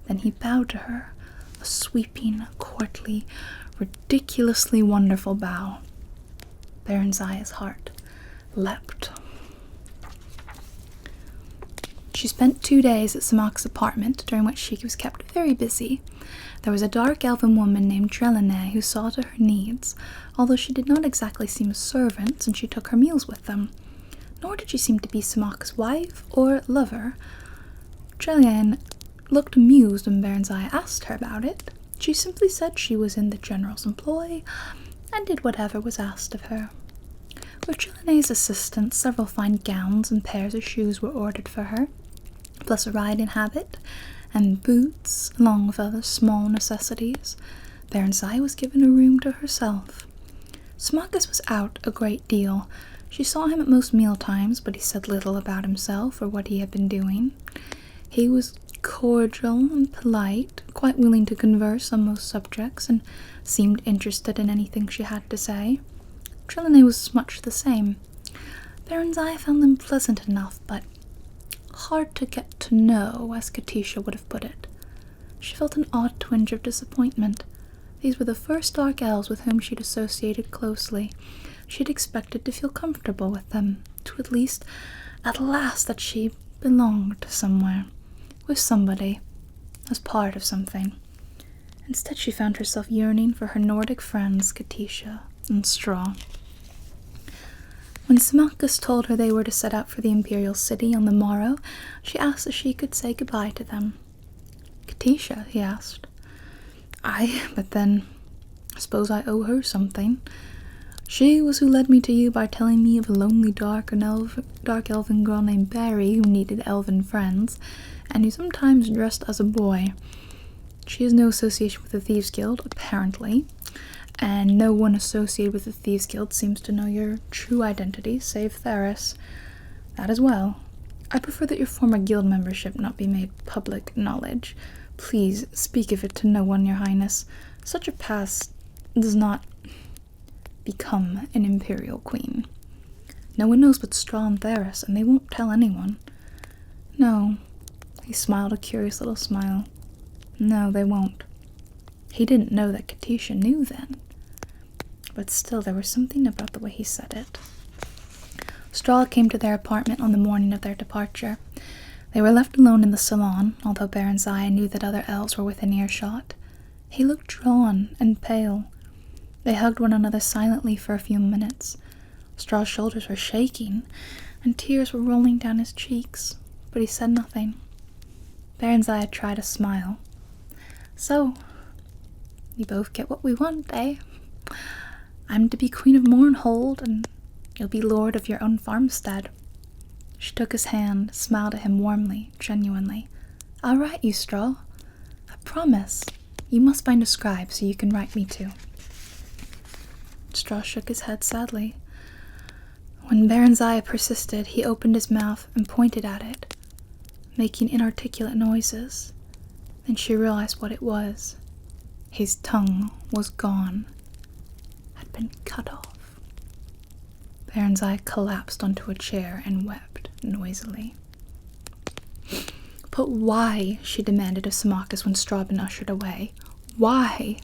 Speaker 1: Then he bowed to her, a sweeping, courtly, ridiculously wonderful bow. Barenziah's heart leapt. She spent 2 days at Samak's apartment, during which she was kept very busy. There was a dark elven woman named Trelawney who saw to her needs, although she did not exactly seem a servant since she took her meals with them. Nor did she seem to be Samak's wife or lover. Trelawney looked amused when Barenziah asked her about it. She simply said she was in the general's employ and did whatever was asked of her. With Trelawney's assistance, several fine gowns and pairs of shoes were ordered for her, plus a riding habit and boots, along with other small necessities. Barenziah was given a room to herself. Smuckus was out a great deal. She saw him at most meal times, but he said little about himself or what he had been doing. He was cordial and polite, quite willing to converse on most subjects, and seemed interested in anything she had to say. Trelawney was much the same. Barenziah found them pleasant enough, but hard to get to know, as Katisha would have put it. She felt an odd twinge of disappointment. These were the first dark elves with whom she'd associated closely. She'd expected to feel comfortable with them, to at last that she belonged somewhere, with somebody, as part of something. Instead, she found herself yearning for her Nordic friends, Katisha and Straw. When Smuckus told her they were to set out for the Imperial City on the morrow, she asked if she could say goodbye to them. Katisha, he asked. Aye, but then, I suppose I owe her something. She was who led me to you by telling me of a lonely dark elven girl named Barry who needed elven friends, and who sometimes dressed as a boy. She has no association with the Thieves Guild, apparently, and no one associated with the Thieves Guild seems to know your true identity, save Theris. That as well. I prefer that your former guild membership not be made public knowledge. Please speak of it to no one, your highness. Such a past does not become an imperial queen. No one knows but Straw and Theris, and they won't tell anyone. No. He smiled a curious little smile. No, they won't. He didn't know that Katisha knew then. But still, there was something about the way he said it. Straw came to their apartment on the morning of their departure. They were left alone in the salon, although Barenziah knew that other elves were within earshot. He looked drawn and pale. They hugged one another silently for a few minutes. Straw's shoulders were shaking, and tears were rolling down his cheeks, but he said nothing. Barenziah tried a smile. So, we both get what we want, eh? I'm to be Queen of Mournhold, and you'll be lord of your own farmstead. She took his hand, smiled at him warmly, genuinely. All right, you Straw. promise. You must find a scribe so you can write me too. Straw shook his head sadly. When Barenziah persisted, he opened his mouth and pointed at it, making inarticulate noises. Then she realized what it was. His tongue was gone, had been cut off. Barenziah collapsed onto a chair and wept noisily. But why? She demanded of Symmachus when Straw had been ushered away. Why?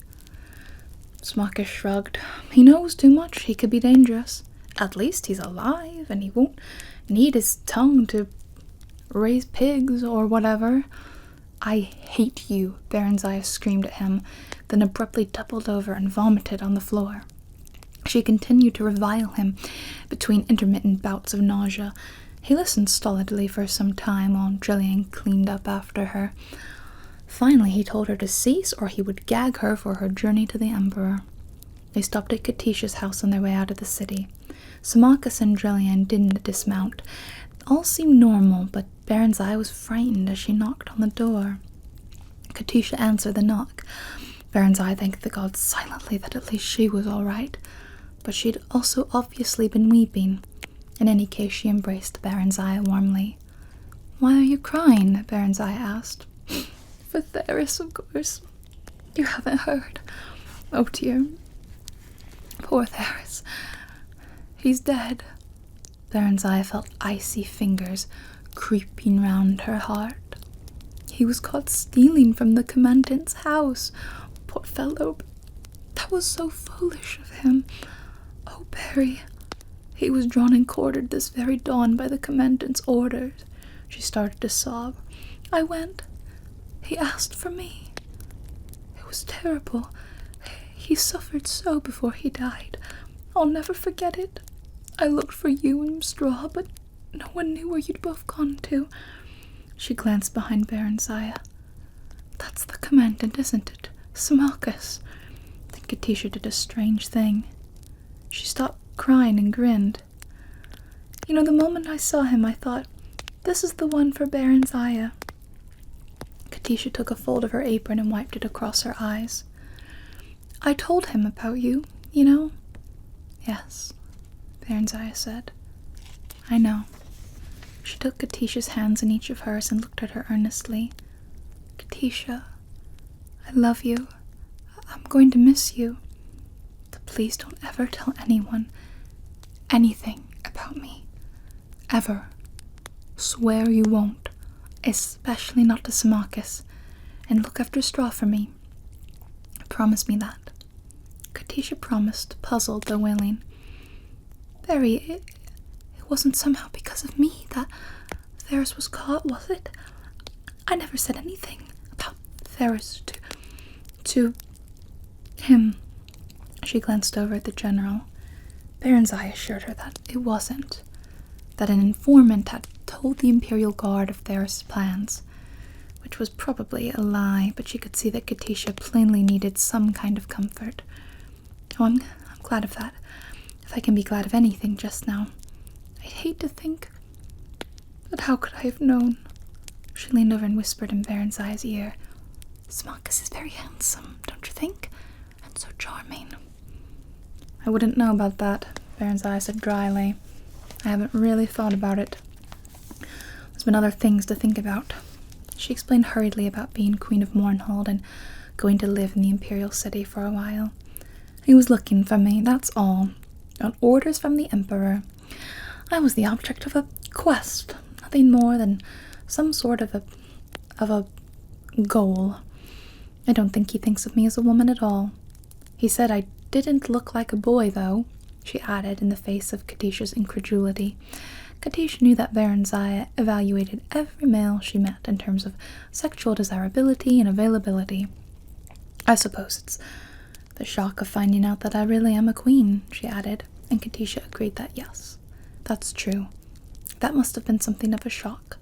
Speaker 1: Symmachus shrugged. He knows too much. He could be dangerous. At least he's alive, and he won't need his tongue to raise pigs or whatever. I hate you, Barenziah screamed at him, then abruptly doubled over and vomited on the floor. She continued to revile him between intermittent bouts of nausea. He listened stolidly for some time while Jillian cleaned up after her. Finally, he told her to cease or he would gag her for her journey to the Emperor. They stopped at Katisha's house on their way out of the city. Symmachus and Jillian didn't dismount. All seemed normal, but Barenziah was frightened as she knocked on the door. Katisha answered the knock. Barenziah thanked the gods silently that at least she was all right, but she'd also obviously been weeping. In any case, she embraced Barenziah warmly. Why are you crying? Barenziah asked. For Theris, of course. You haven't heard. Oh dear. Poor Theris. He's dead. Barenziah felt icy fingers creeping round her heart. He was caught stealing from the commandant's house. Poor fellow. That was so foolish of him. Oh, Barry. He was drawn and quartered this very dawn by the commandant's orders. She started to sob. I went. He asked for me. It was terrible. He suffered so before he died. I'll never forget it. I looked for you and Straw, but no one knew where you'd both gone to. She glanced behind Barenziah. That's the commandant, isn't it? Symmachus. Then Katisha did a strange thing. She stopped crying and grinned. You know, the moment I saw him, I thought, this is the one for Barenziah. Katisha took a fold of her apron and wiped it across her eyes. I told him about you, you know? Yes, Barenziah said. I know. She took Katisha's hands in each of hers and looked at her earnestly. Katisha, I love you. I'm going to miss you. But please don't ever tell anyone anything about me. Ever. Swear you won't. Especially not to Symmachus. And look after Straw for me. Promise me that. Katisha promised, puzzled though willing. Barry, it wasn't somehow because of me that Theris was caught, was it? I never said anything about Theris to him. She glanced over at the general. Barenziah assured her that it wasn't. That an informant had told the Imperial Guard of Theris' plans, which was probably a lie, but she could see that Katisha plainly needed some kind of comfort. Oh, I'm glad of that. If I can be glad of anything just now. I'd hate to think. But how could I have known? She leaned over and whispered in Barenziah's ear. Symmachus is very handsome, don't you think? And so charming. I wouldn't know about that, Barenziah said dryly. I haven't really thought about it. There's been other things to think about. She explained hurriedly about being Queen of Mournhold and going to live in the Imperial City for a while. He was looking for me, that's all. On orders from the Emperor. I was the object of a quest, nothing more than some sort of a goal. I don't think he thinks of me as a woman at all. He said I didn't look like a boy, though, she added in the face of Katisha's incredulity. Katisha knew that Barenziah evaluated every male she met in terms of sexual desirability and availability. I suppose it's the shock of finding out that I really am a queen, she added, and Katisha agreed that yes, that's true. That must have been something of a shock,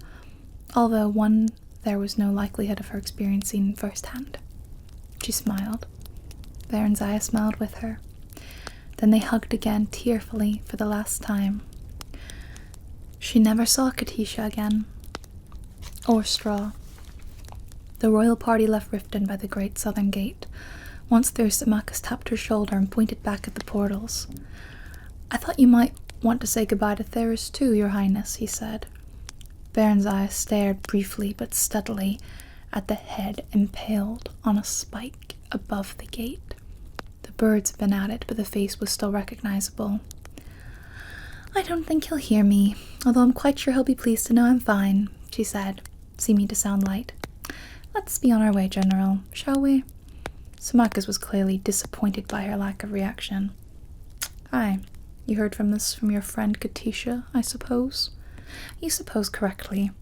Speaker 1: although one there was no likelihood of her experiencing firsthand. She smiled. Barenziah smiled with her. Then they hugged again, tearfully, for the last time. She never saw Katisha again, or Straw. The royal party left Riften by the great southern gate. Once through, Symmachus tapped her shoulder and pointed back at the portals. "I thought you might want to say goodbye to Theris too, your highness," he said. Barenziah stared briefly but steadily at the head impaled on a spike above the gate. The birds had been at it, but the face was still recognizable. "I don't think he'll hear me, although I'm quite sure he'll be pleased to know I'm fine," she said, seeming to sound light. "Let's be on our way, General, shall we?" Symmachus was clearly disappointed by her lack of reaction. "Aye, you heard from your friend Katisha, I suppose?" "You suppose correctly.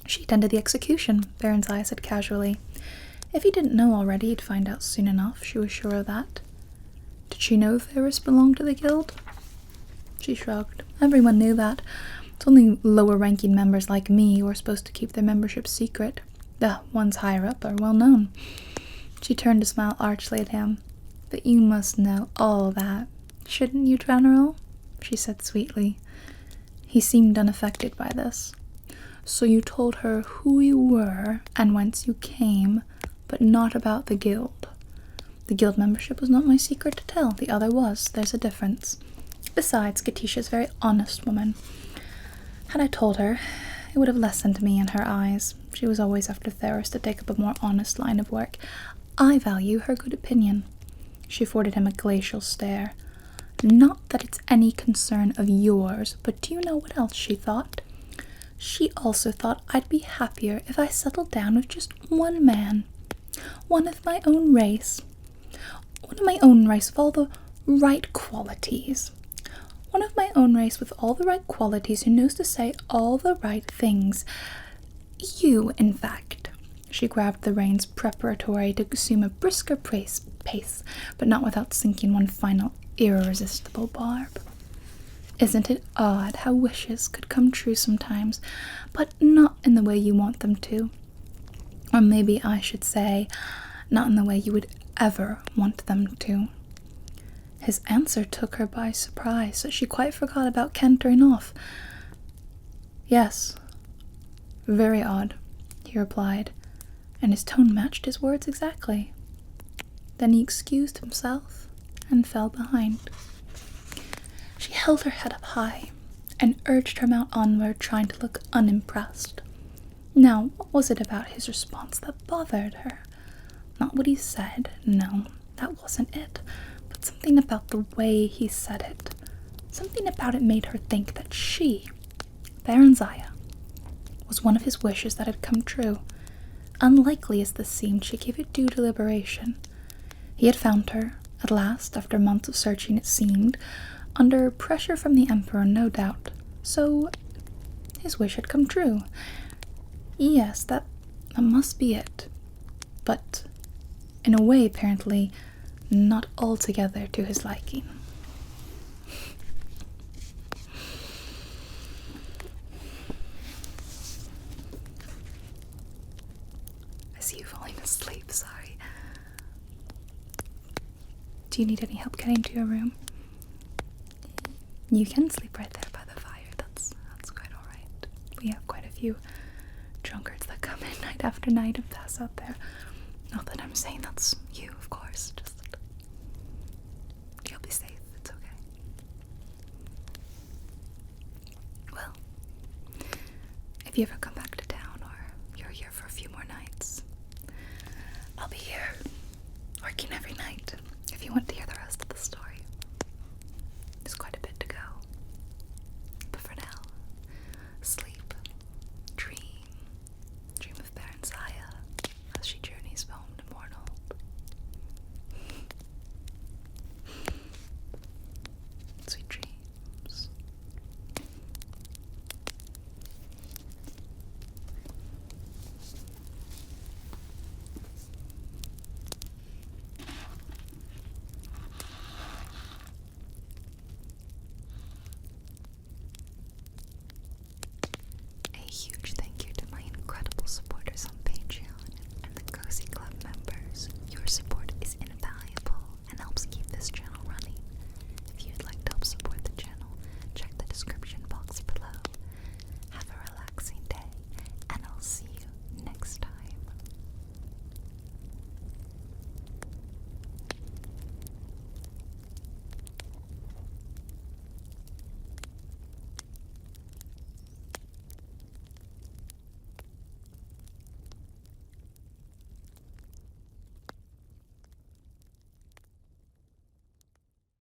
Speaker 1: She attended the execution," Barenziah said casually. "If he didn't know already, he'd find out soon enough, she was sure of that." "Did she know Theris belonged to the guild?" She shrugged. "Everyone knew that. It's only lower-ranking members like me who are supposed to keep their membership secret. The ones higher up are well known." She turned to smile archly at him. "But you must know all that, shouldn't you, General?" she said sweetly. He seemed unaffected by this. "So you told her who you were and whence you came, but not about the guild." "The guild membership was not my secret to tell. The other was. There's a difference. Besides, Katisha's a very honest woman. Had I told her, it would have lessened me in her eyes. She was always after Theris to take up a more honest line of work. I value her good opinion." She afforded him a glacial stare. "Not that it's any concern of yours, but do you know what else she thought? She also thought I'd be happier if I settled down with just one man. One of my own race. One of my own race with all the right qualities. One of my own race with all the right qualities who knows to say all the right things. You, in fact." She grabbed the reins preparatory to assume a brisker pace, but not without sinking one final irresistible barb. "Isn't it odd how wishes could come true sometimes, but not in the way you want them to? Or maybe I should say, not in the way you would ever want them to." His answer took her by surprise, so she quite forgot about cantering off. "Yes, very odd," he replied, and his tone matched his words exactly. Then he excused himself and fell behind. She held her head up high and urged her mount onward, trying to look unimpressed. Now, what was it about his response that bothered her? Not what he said, no, that wasn't it, but something about the way he said it. Something about it made her think that she, Barenziah, was one of his wishes that had come true. Unlikely as this seemed, she gave it due deliberation. He had found her, at last, after months of searching it seemed, under pressure from the Emperor, no doubt. So, his wish had come true. Yes, that must be it. But, in a way, apparently, not altogether to his liking. I see you falling asleep, sorry. Do you need any help getting to your room? You can sleep right there by the fire. That's quite alright. We have quite a few drunkards that come in night after night and pass out there. Not that I'm saying that's you, of course. Just you'll be safe. It's okay. Well, if you ever come back to town or you're here for a few more nights, I'll be here working every night if you want to hear the rest of the story.